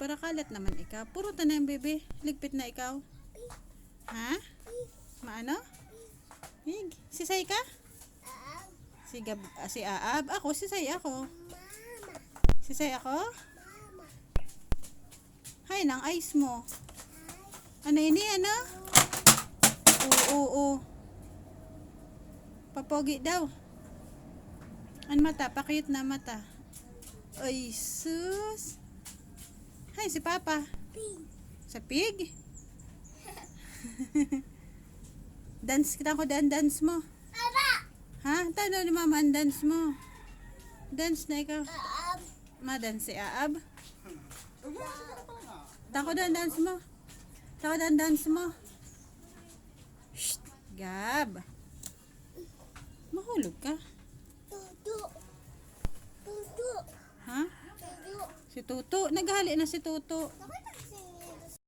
para kalat naman ikaw. Puro tanay bebe. Ligpit na ikaw. Ha? Maano? Hig. Sisay ka? Si Aab. Ako, sisay ako. Sisay ako? Hay, nang ice mo. Ano ini, ano? Oo. Papogi daw. Ano mata? Pakiyot na mata. Ay, sus. Hay, si Papa. Sa pig? Dance kita ko dance mo. Ha? Tano ni Mama ang dance mo. Dance na ikaw. Ma-dance si Aab. Tako dance mo. Tako dance mo. Shh, Gab. Mahulog ka. Ha? Si Tuto. Naghali na si Tuto.